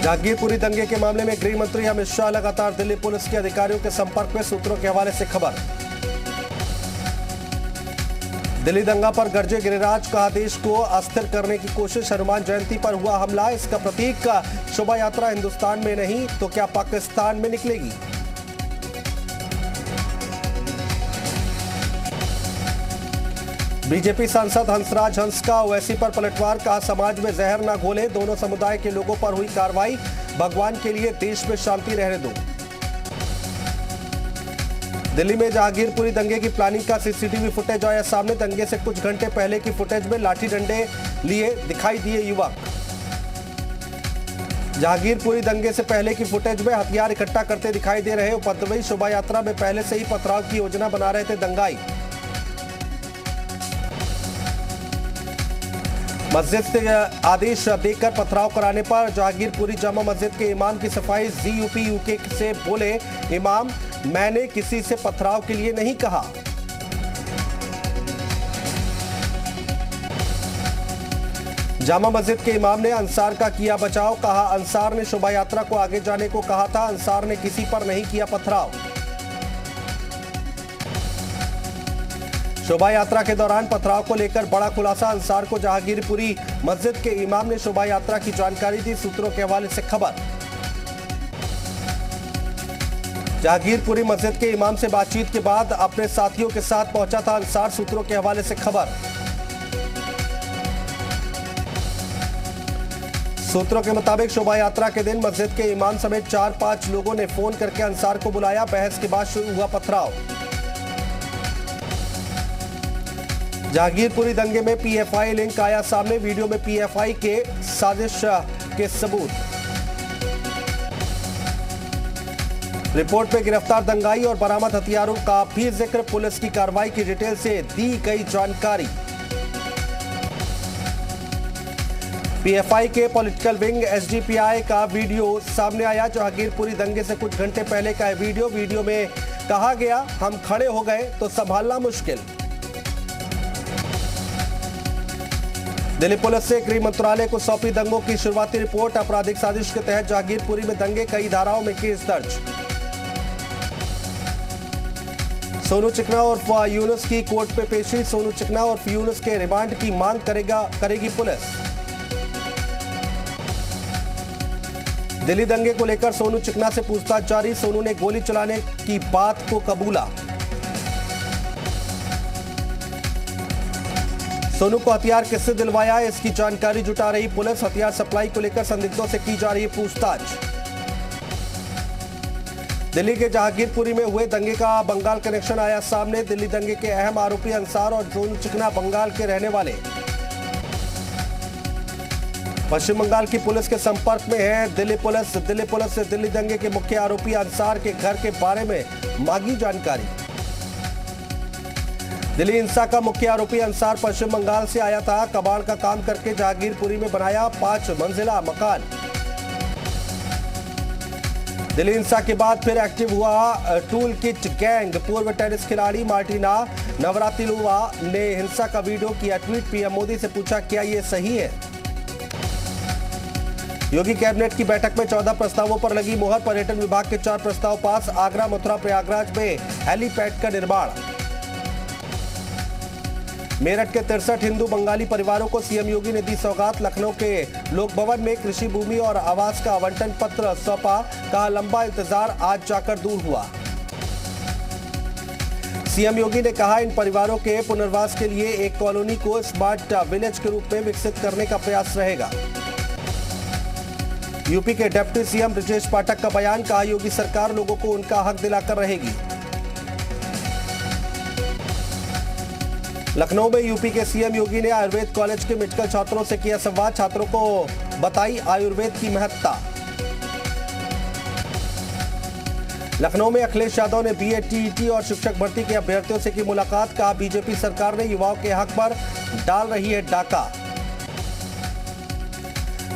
जहांगीरपुरी दंगे के मामले में गृह मंत्री अमित शाह लगातार दिल्ली पुलिस के अधिकारियों के संपर्क में। सूत्रों के हवाले से खबर। दिल्ली दंगा पर गरजे गिरिराज का देश को अस्थिर करने की कोशिश। हनुमान जयंती पर हुआ हमला, इसका प्रतीक का शोभा यात्रा हिंदुस्तान में नहीं तो क्या पाकिस्तान में निकलेगी। बीजेपी सांसद हंसराज हंस का ओवैसी पर पलटवार। कहा समाज में जहर न घोले, दोनों समुदाय के लोगों पर हुई कार्रवाई। भगवान के लिए देश में शांति रहने दो। दिल्ली में जहांगीरपुरी दंगे की प्लानिंग का सीसीटीवी फुटेज आया सामने। दंगे से कुछ घंटे पहले की फुटेज में लाठी डंडे लिए दिखाई दिए युवक। जहांगीरपुरी दंगे से पहले की फुटेज में हथियार इकट्ठा करते दिखाई दे रहे उपद्रवी। शोभा यात्रा में पहले से ही पथराव की योजना बना रहे थे दंगाई। मस्जिद से आदेश देकर पथराव कराने पर जहांगीरपुरी जामा मस्जिद के इमाम की सफाई। जीयूपी यूके से बोले इमाम, मैंने किसी से पथराव के लिए नहीं कहा। जामा मस्जिद के इमाम ने अंसार का किया बचाव। कहा अंसार ने शोभा यात्रा को आगे जाने को कहा था, अंसार ने किसी पर नहीं किया पथराव। शोभा यात्रा के दौरान पथराव को लेकर बड़ा खुलासा। अंसार को जहांगीरपुरी मस्जिद के इमाम ने शोभा यात्रा की जानकारी दी। सूत्रों के हवाले से खबर। जहांगीरपुरी मस्जिद के इमाम से बातचीत के बाद अपने साथियों के साथ पहुंचा था अंसार। सूत्रों के हवाले से खबर। सूत्रों के मुताबिक शोभा यात्रा के दिन मस्जिद के इमाम समेत 4-5 लोगों ने फोन करके अंसार को बुलाया। बहस के बाद शुरू हुआ पथराव। जहांगीरपुरी दंगे में पीएफआई लिंक आया सामने। वीडियो में पीएफआई के साजिश के सबूत। रिपोर्ट में गिरफ्तार दंगाई और बरामद हथियारों का भी जिक्र। पुलिस की कार्रवाई की डिटेल से दी गई जानकारी। पीएफआई के पॉलिटिकल विंग एसडीपीआई का वीडियो सामने आया। जहांगीरपुरी दंगे से कुछ घंटे पहले का है वीडियो में कहा गया, हम खड़े हो गए तो संभालना मुश्किल। दिल्ली पुलिस से गृह मंत्रालय को सौंपी दंगों की शुरुआती रिपोर्ट। आपराधिक साजिश के तहत जहांगीरपुरी में दंगे, कई धाराओं में केस दर्ज। सोनू चिकना और यूनुस की कोर्ट पे पेशी। सोनू चिकना और यूनुस के रिमांड की मांग करेगी पुलिस। दिल्ली दंगे को लेकर सोनू चिकना से पूछताछ जारी। सोनू ने गोली चलाने की बात को कबूला। सोनू को हथियार किससे दिलवाया, इसकी जानकारी जुटा रही पुलिस। हथियार सप्लाई को लेकर संदिग्धों से की जा रही पूछताछ। दिल्ली के जहांगीरपुरी में हुए दंगे का बंगाल कनेक्शन आया सामने। दिल्ली दंगे के अहम आरोपी अंसार और सोनू चिकना बंगाल के रहने वाले। पश्चिम बंगाल की पुलिस के संपर्क में है दिल्ली पुलिस से दिल्ली दंगे के मुख्य आरोपी अंसार के घर के बारे में मांगी जानकारी। दिल्ली हिंसा का मुख्य आरोपी अंसार पश्चिम बंगाल से आया था। कबाड़ का काम करके जहांगीरपुरी में बनाया 5 मंजिला मकान। दिल्ली हिंसा के बाद फिर एक्टिव हुआ टूल किट गैंग। पूर्व टेनिस खिलाड़ी मार्टिना नवरातिलोवा ने हिंसा का वीडियो किया ट्वीट। पीएम मोदी से पूछा, क्या ये सही है। योगी कैबिनेट की बैठक में 14 प्रस्तावों पर लगी मुहर। पर्यटन विभाग के 4 प्रस्ताव पास। आगरा, मथुरा, प्रयागराज में हेलीपैड का निर्माण। मेरठ के 63 हिंदू बंगाली परिवारों को सीएम योगी ने दी सौगात। लखनऊ के लोक भवन में कृषि भूमि और आवास का आवंटन पत्र सौंपा। कहा लंबा इंतजार आज जाकर दूर हुआ। सीएम योगी ने कहा इन परिवारों के पुनर्वास के लिए एक कॉलोनी को स्मार्ट विलेज के रूप में विकसित करने का प्रयास रहेगा। यूपी के डिप्टी सीएम ब्रजेश पाठक का बयान। कहा योगी सरकार लोगों को उनका हक दिलाकर रहेगी। लखनऊ में यूपी के सीएम योगी ने आयुर्वेद कॉलेज के मेडिकल छात्रों से किया संवाद। छात्रों को बताई आयुर्वेद की महत्ता। लखनऊ में अखिलेश यादव ने बीए, टीईटी और शिक्षक भर्ती के अभ्यर्थियों से की मुलाकात। कहा बीजेपी सरकार ने युवाओं के हक पर डाल रही है डाका।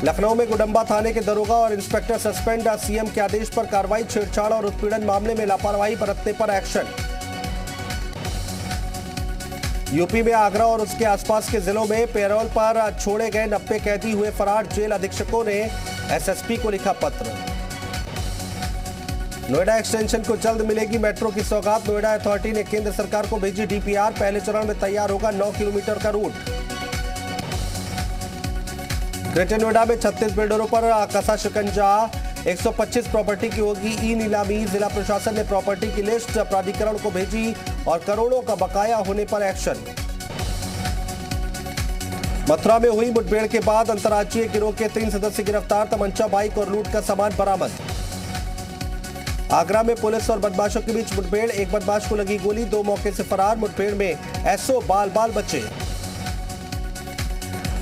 लखनऊ में गुडम्बा थाने के दरोगा और इंस्पेक्टर सस्पेंड। सीएम के आदेश पर कार्रवाई। छेड़छाड़ और उत्पीड़न मामले में लापरवाही बरतने पर एक्शन। यूपी में आगरा और उसके आसपास के जिलों में पैरोल पर छोड़े गए 90 कैदी हुए फरार। जेल अधीक्षकों ने एसएसपी को लिखा पत्र। नोएडा एक्सटेंशन को जल्द मिलेगी मेट्रो की सौगात। नोएडा अथॉरिटी ने केंद्र सरकार को भेजी डीपीआर। पहले चरण में तैयार होगा 9 किलोमीटर का रूट। ग्रेटर नोएडा में 36 बिल्डरों पर कसा शिकंजा। 125 प्रॉपर्टी की होगी ई नीलामी। जिला प्रशासन ने प्रॉपर्टी की लिस्ट प्राधिकरण को भेजी और करोड़ों का बकाया होने पर एक्शन। मथुरा में हुई मुठभेड़ के बाद अंतर्राज्यीय गिरोह के 3 सदस्य गिरफ्तार। तमंचा, बाइक और लूट का सामान बरामद। आगरा में पुलिस और बदमाशों के बीच मुठभेड़। एक बदमाश को लगी गोली, 2 मौके से फरार। मुठभेड़ में एसओ बाल बाल बचे।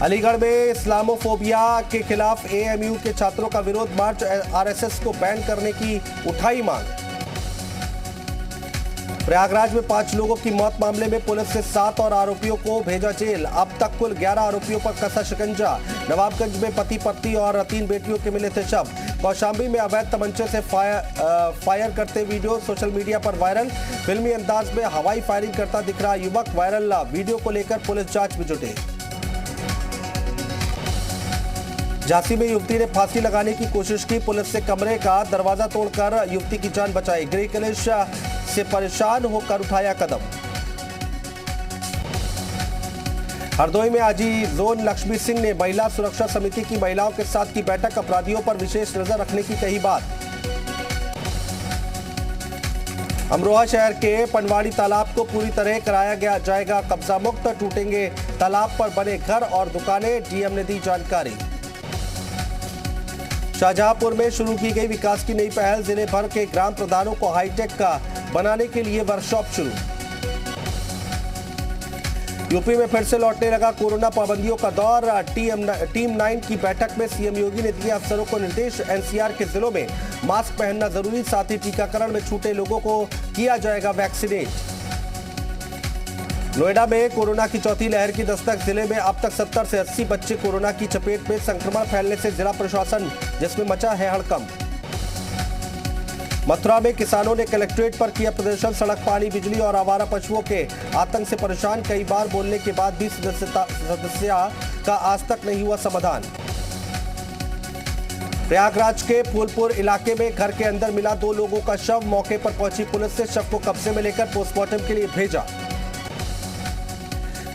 अलीगढ़ में इस्लामोफोबिया के खिलाफ एएमयू के छात्रों का विरोध मार्च। आरएसएस को बैन करने की उठाई मांग। प्रयागराज में 5 लोगों की मौत मामले में पुलिस ने 7 और आरोपियों को भेजा जेल। अब तक कुल 11 आरोपियों पर कसा शिकंजा। नवाबगंज में पति पत्नी और 3 बेटियों के मिले थे शव। कौशाम्बी में अवैध तमंचे से फायर करते वीडियो सोशल मीडिया पर वायरल। फिल्मी अंदाज में हवाई फायरिंग करता दिख रहा युवक। वायरल वीडियो को लेकर पुलिस जांच में जुटे। झांसी में युवती ने फांसी लगाने की कोशिश की। पुलिस ने कमरे का दरवाजा तोड़कर युवती की जान बचाई। गृह कलेश से परेशान होकर उठाया कदम। हरदोई में आजी जोन लक्ष्मी सिंह ने महिला सुरक्षा समिति की महिलाओं के साथ की बैठक। अपराधियों पर विशेष नजर रखने की कही बात। अमरोहा शहर के पनवाड़ी तालाब को पूरी तरह कराया जाएगा कब्जा मुक्त। टूटेंगे तालाब पर बने घर और दुकानें। डीएम ने दी जानकारी। शाहजहांपुर में शुरू की गई विकास की नई पहल। जिले भर के ग्राम प्रधानों को हाईटेक का बनाने के लिए वर्कशॉप शुरू। यूपी में फिर से लौटने लगा कोरोना पाबंदियों का दौर। टीम 9 की बैठक में सीएम योगी ने दिए अफसरों को निर्देश। एनसीआर के जिलों में मास्क पहनना जरूरी। साथ ही टीकाकरण में छूटे लोगों को किया जाएगा वैक्सीनेट। नोएडा में कोरोना की चौथी लहर की दस्तक। जिले में अब तक 70 से 80 बच्चे कोरोना की चपेट में। संक्रमण फैलने से जिला प्रशासन जिसमें मचा है हड़कंप। मथुरा में किसानों ने कलेक्ट्रेट पर किया प्रदर्शन। सड़क, पानी, बिजली और आवारा पशुओं के आतंक से परेशान। कई बार बोलने के बाद भी सदस्यता का आज तक नहीं हुआ समाधान। प्रयागराज के फूलपुर इलाके में घर के अंदर मिला 2 लोगों का शव। मौके पर पहुंची पुलिस ने शव को कब्जे में लेकर पोस्टमार्टम के लिए भेजा।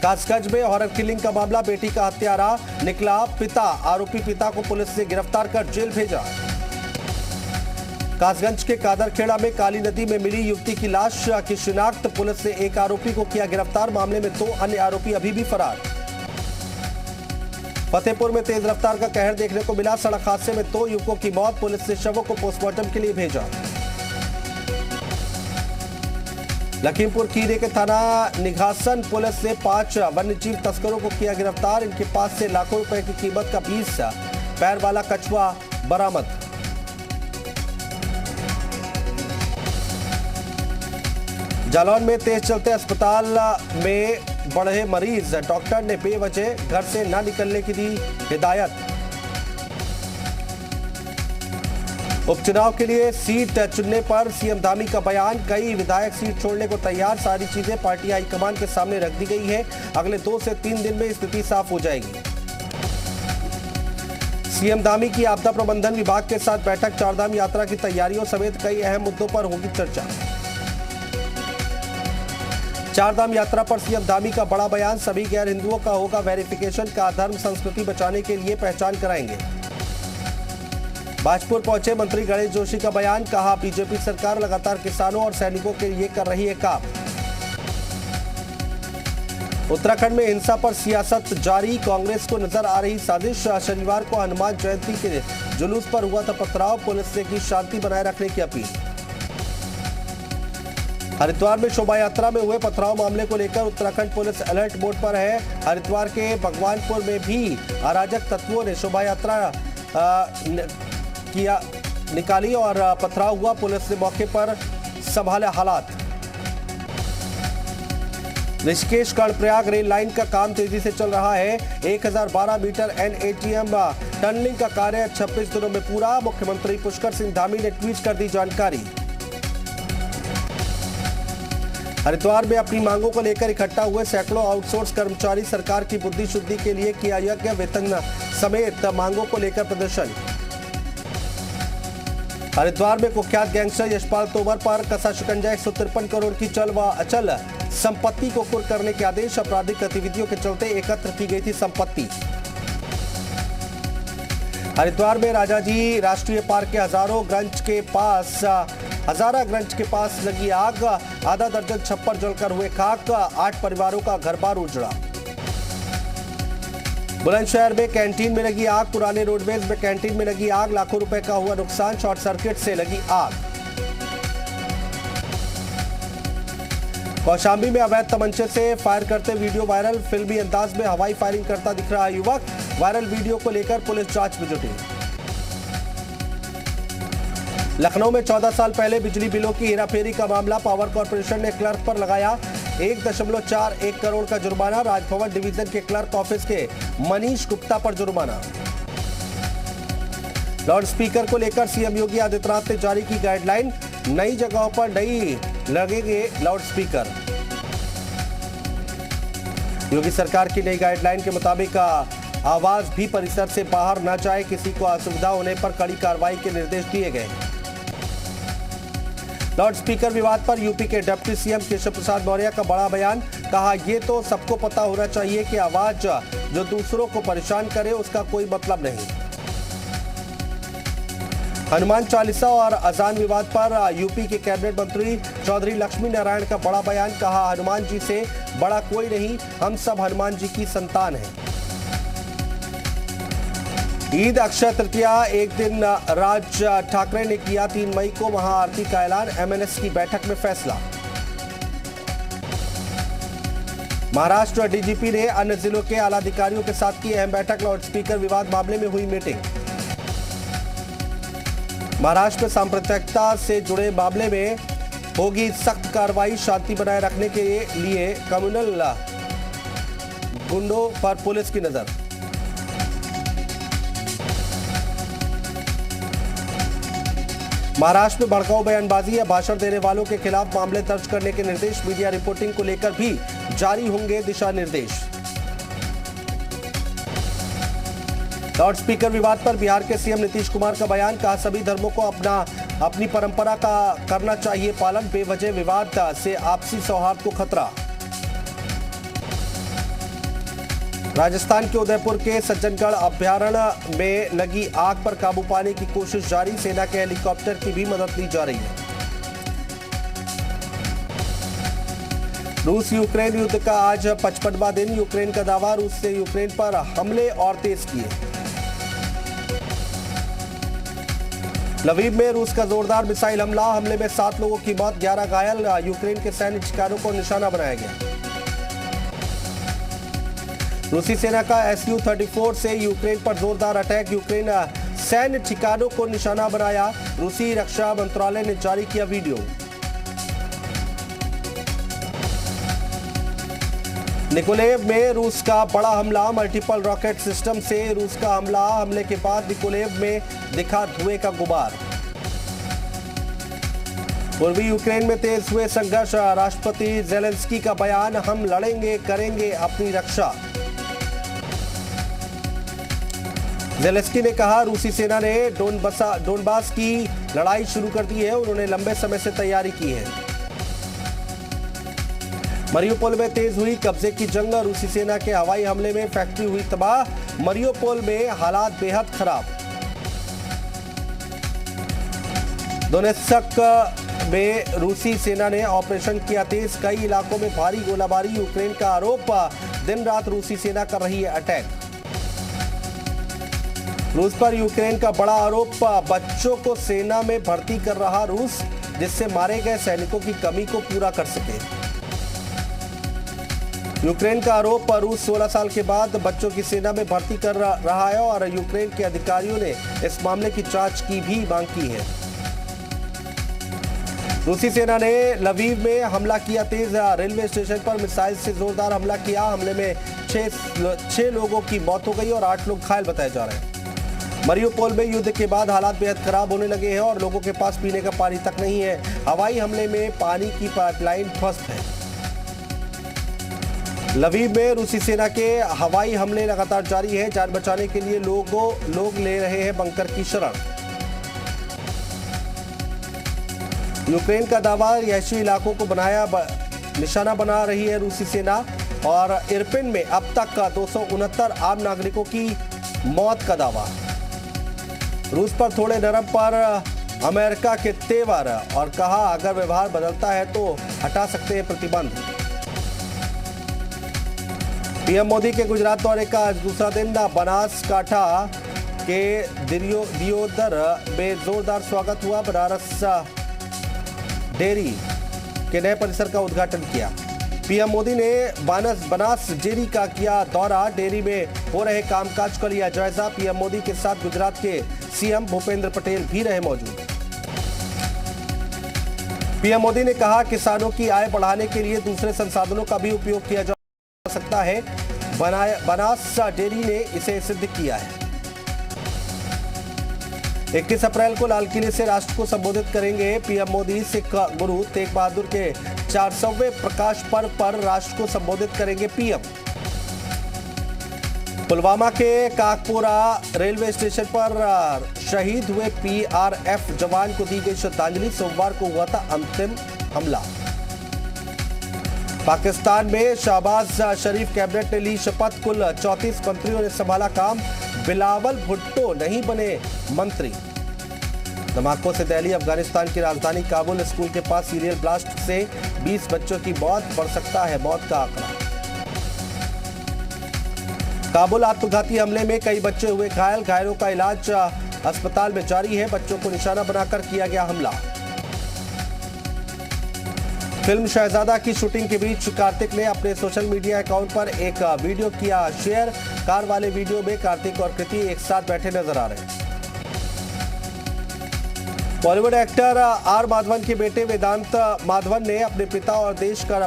कासगंज में हॉरर किलिंग का मामला। बेटी का हत्यारा निकला पिता। आरोपी पिता को पुलिस ने गिरफ्तार कर जेल भेजा। कासगंज के कादरखेड़ा में काली नदी में मिली युवती की लाश की शिनाख्त। पुलिस ने एक आरोपी को किया गिरफ्तार। मामले में 2 अन्य आरोपी अभी भी फरार। फतेहपुर में तेज रफ्तार का कहर देखने को मिला। सड़क हादसे में 2 युवकों की मौत। पुलिस ने शवों को पोस्टमार्टम के लिए भेजा। लखीमपुर खीरी के थाना निघासन पुलिस ने 5 वन्यजीव तस्करों को किया गिरफ्तार। इनके पास से लाखों रुपए की कीमत का 20 पैर वाला कछुआ बरामद। जालौन में तेज चलते अस्पताल में बढ़े मरीज। डॉक्टर ने बेवजह घर से न निकलने की दी हिदायत। उपचुनाव के लिए सीट चुनने पर सीएम धामी का बयान। कई विधायक सीट छोड़ने को तैयार। सारी चीजें पार्टी हाईकमान के सामने रख दी गई है। अगले 2 से 3 दिन में स्थिति साफ हो जाएगी। सीएम धामी की आपदा प्रबंधन विभाग के साथ बैठक। चारधाम यात्रा की तैयारियों समेत कई अहम मुद्दों पर होगी चर्चा। चारधाम यात्रा पर सीएम धामी का बड़ा बयान। सभी गैर हिंदुओं का होगा वेरिफिकेशन का। धर्म संस्कृति बचाने के लिए पहचान कराएंगे। बाजपुर पहुंचे मंत्री गणेश जोशी का बयान। कहा बीजेपी सरकार लगातार किसानों और सैनिकों के लिए कर रही है काम। उत्तराखंड में हिंसा पर सियासत जारी। कांग्रेस को नजर आ रही साजिश। शनिवार को हनुमान जयंती के जुलूस पर हुआ था पथराव। पुलिस ने की शांति बनाए रखने की अपील। हरिद्वार में शोभा यात्रा में हुए पथराव मामले को लेकर उत्तराखंड पुलिस अलर्ट मोड पर है। हरिद्वार के भगवानपुर में भी अराजक तत्वों ने शोभा यात्रा निकाली और पथराव हुआ। पुलिस ने मौके पर संभाले हालात। ऋषिकेश कर्णप्रयाग रेल लाइन का काम तेजी से चल रहा है। 1012 मीटर NATM टनलिंग का कार्य 26 दिनों में पूरा। मुख्यमंत्री पुष्कर सिंह धामी ने ट्वीट कर दी जानकारी। हरिद्वार में अपनी मांगों को लेकर इकट्ठा हुए सैकड़ों आउटसोर्स कर्मचारी सरकार की बुद्धि शुद्धि के लिए किया यज्ञ, वेतन समेत मांगों को लेकर प्रदर्शन। हरिद्वार में कुख्यात गैंगस्टर यशपाल तोमर पर कसा शिकंजा, 153 करोड़ की चल व अचल संपत्ति को कुर्क करने के आदेश। आपराधिक गतिविधियों के चलते एकत्र की गई थी संपत्ति। हरिद्वार में राजाजी राष्ट्रीय पार्क के हजारा गंज के पास लगी आग, आधा दर्जन छप्पर जलकर हुए खाक, 8 परिवारों का घर बार उजड़ा। बुलंदशहर में कैंटीन में लगी आग, पुराने रोडवेज में कैंटीन में लगी आग, लाखों रुपए का हुआ नुकसान, शॉर्ट सर्किट से लगी आग। कौशाम्बी में अवैध तमंचे से फायर करते वीडियो वायरल, फिल्मी अंदाज में हवाई फायरिंग करता दिख रहा युवक, वायरल वीडियो को लेकर पुलिस जांच में जुटी। लखनऊ में 14 साल पहले बिजली बिलों की हेराफेरी का मामला, पावर कॉर्पोरेशन ने क्लर्क पर लगाया 1.41 करोड़ का जुर्माना, राजभवन डिवीजन के क्लर्क ऑफिस के मनीष गुप्ता पर जुर्माना। लाउड स्पीकर को लेकर सीएम योगी आदित्यनाथ ने जारी की गाइडलाइन, नई जगहों पर नहीं लगेंगे लाउड स्पीकर। योगी सरकार की नई गाइडलाइन के मुताबिक आवाज भी परिसर से बाहर न जाए, किसी को असुविधा होने पर कड़ी कार्रवाई के निर्देश दिए गए। लाउड स्पीकर विवाद पर यूपी के डिप्टी सीएम केशव प्रसाद मौर्य का बड़ा बयान, कहा ये तो सबको पता होना चाहिए कि आवाज जो दूसरों को परेशान करे उसका कोई मतलब नहीं। हनुमान चालीसा और अजान विवाद पर यूपी के कैबिनेट मंत्री चौधरी लक्ष्मी नारायण का बड़ा बयान, कहा हनुमान जी से बड़ा कोई नहीं, हम सब हनुमान जी की संतान हैं। ईद अक्षय तृतीया एक दिन, राज ठाकरे ने किया 3 मई को महाआरती का ऐलान, एमएनएस की बैठक में फैसला। महाराष्ट्र डीजीपी ने अन्य जिलों के आला अधिकारियों के साथ की अहम बैठक, लाउड स्पीकर विवाद मामले में हुई मीटिंग। महाराष्ट्र में सांप्रदायिकता से जुड़े मामले में होगी सख्त कार्रवाई, शांति बनाए रखने के लिए कम्युनल गुंडों पर पुलिस की नजर। महाराष्ट्र में भड़काऊ बयानबाजी या भाषण देने वालों के खिलाफ मामले दर्ज करने के निर्देश, मीडिया रिपोर्टिंग को लेकर भी जारी होंगे दिशा निर्देश। लाउड स्पीकर विवाद पर बिहार के सीएम नीतीश कुमार का बयान, कहा सभी धर्मों को अपनी परंपरा का करना चाहिए पालन, बेवजह विवाद से आपसी सौहार्द को खतरा। राजस्थान के उदयपुर के सज्जनगढ़ अभयारण्य में लगी आग पर काबू पाने की कोशिश जारी, सेना के हेलीकॉप्टर की भी मदद ली जा रही है। रूस यूक्रेन युद्ध का आज 55वां दिन, यूक्रेन का दावा, रूस ने यूक्रेन पर हमले और तेज किए। लवीव में रूस का जोरदार मिसाइल हमले में 7 लोगों की मौत, 11 घायल, यूक्रेन के सैन्य ठिकानों को निशाना बनाया गया। रूसी सेना का Su-34 से यूक्रेन पर जोरदार अटैक, यूक्रेन सैन्य ठिकानों को निशाना बनाया, रूसी रक्षा मंत्रालय ने जारी किया वीडियो। निकोलेव में रूस का बड़ा हमला, मल्टीपल रॉकेट सिस्टम से रूस का हमले के बाद निकोलेव में दिखा धुएं का गुबार। पूर्वी यूक्रेन में तेज हुए संघर्ष, राष्ट्रपति जेलेंस्की का बयान, हम लड़ेंगे, करेंगे अपनी रक्षा। जेलेंस्की ने कहा रूसी सेना ने डोनबास की लड़ाई शुरू कर दी है, उन्होंने लंबे समय से तैयारी की है। मरियुपोल में तेज हुई कब्जे की जंग, रूसी सेना के हवाई हमले में फैक्ट्री हुई तबाह, मरियुपोल में हालात बेहद खराब। दोनेत्स्क में रूसी सेना ने ऑपरेशन किया तेज, कई इलाकों में भारी गोलाबारी, यूक्रेन का आरोप, दिन रात रूसी सेना कर रही है अटैक। रूस पर यूक्रेन का बड़ा आरोप, बच्चों को सेना में भर्ती कर रहा रूस, जिससे मारे गए सैनिकों की कमी को पूरा कर सके। यूक्रेन का आरोप, रूस 16 साल के बाद बच्चों की सेना में भर्ती कर रहा है और यूक्रेन के अधिकारियों ने इस मामले की जांच की भी मांग की है। रूसी सेना ने लवीव में हमला किया तेज, रेलवे स्टेशन पर मिसाइल से जोरदार हमला किया, हमले में 6 लोगों की मौत हो गई और 8 लोग घायल बताए जा रहे हैं। मरियुपोल में युद्ध के बाद हालात बेहद खराब होने लगे हैं और लोगों के पास पीने का पानी तक नहीं है। हवाई हमले में पानी की पाइपलाइन ध्वस्त है। लवीव में रूसी सेना के हवाई हमले लगातार जारी है। जान बचाने के लिए लोग ले रहे हैं बंकर की शरण। यूक्रेन का दावा, रिहायशी इलाकों को निशाना बना रही है रूसी सेना। और इरपिन में अब तक 269 आम नागरिकों की मौत का दावा। रूस पर थोड़े नरम पर अमेरिका के तेवर और कहा अगर व्यवहार बदलता है तो हटा सकते हैं प्रतिबंध। पीएम मोदी के गुजरात दौरे का आज दूसरा दिन। बनासकांठा के दियोदर में जोरदार स्वागत हुआ। बनारस डेयरी के नए परिसर का उद्घाटन किया। पीएम मोदी ने बनास डेयरी का किया दौरा। डेयरी में हो रहे कामकाज का लिया जायजा। पीएम मोदी के साथ गुजरात के सीएम भूपेंद्र पटेल भी रहे मौजूद। पीएम मोदी ने कहा किसानों की आय बढ़ाने के लिए दूसरे संसाधनों का भी उपयोग किया जा सकता है। बनास डेयरी ने इसे सिद्ध किया है। 21 अप्रैल को लाल किले से राष्ट्र को संबोधित करेंगे पीएम मोदी। सिख गुरु तेग बहादुर के 400वें प्रकाश पर्व पर राष्ट्र को संबोधित करेंगे पीएम। पुलवामा के काकपुरा रेलवे स्टेशन पर शहीद हुए पीआरएफ जवान को दी गई श्रद्धांजलि। सोमवार को हुआ था अंतिम हमला। पाकिस्तान में शहबाज शरीफ कैबिनेट ने ली शपथ। कुल 34 मंत्रियों ने संभाला काम। बिलावल भुट्टो नहीं बने मंत्री। धमाकों से दहली अफगानिस्तान की राजधानी काबुल। स्कूल के पास सीरियल ब्लास्ट से 20 बच्चों की मौत। बढ़ सकता है मौत का आंकड़ा। काबुल आत्मघाती हमले में कई बच्चे हुए घायल। घायलों का इलाज अस्पताल में जारी है। बच्चों को निशाना बनाकर किया गया हमला। फिल्म शहजादा की शूटिंग के बीच कार्तिक ने अपने सोशल मीडिया अकाउंट पर एक वीडियो किया शेयर। कार वाले वीडियो में कार्तिक और कृति एक साथ बैठे नजर आ रहे हैं। बॉलीवुड एक्टर आर माधवन के बेटे वेदांत माधवन ने अपने पिता और देश का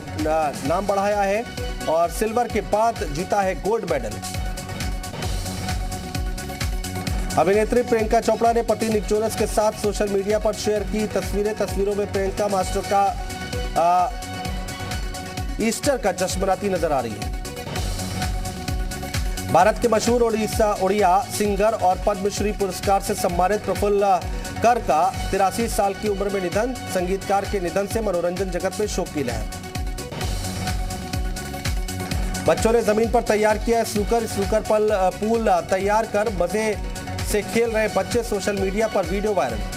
नाम बढ़ाया है और सिल्वर के बाद जीता है गोल्ड मेडल। अभिनेत्री प्रियंका चोपड़ा ने पति निक जोनस के साथ सोशल मीडिया पर शेयर की तस्वीरें। तस्वीरों में प्रियंका मास्टर का ईस्टर का जश्न मनाती नजर आ रही है। भारत के मशहूर ओडिया सिंगर और पद्मश्री पुरस्कार से सम्मानित प्रफुल्ल कर का 83 साल की उम्र में निधन। संगीतकार के निधन से मनोरंजन जगत में शोक की लहर। बच्चों ने जमीन पर तैयार किया स्नूकर पूल तैयार कर मजे से खेल रहे बच्चे। सोशल मीडिया पर वीडियो वायरल।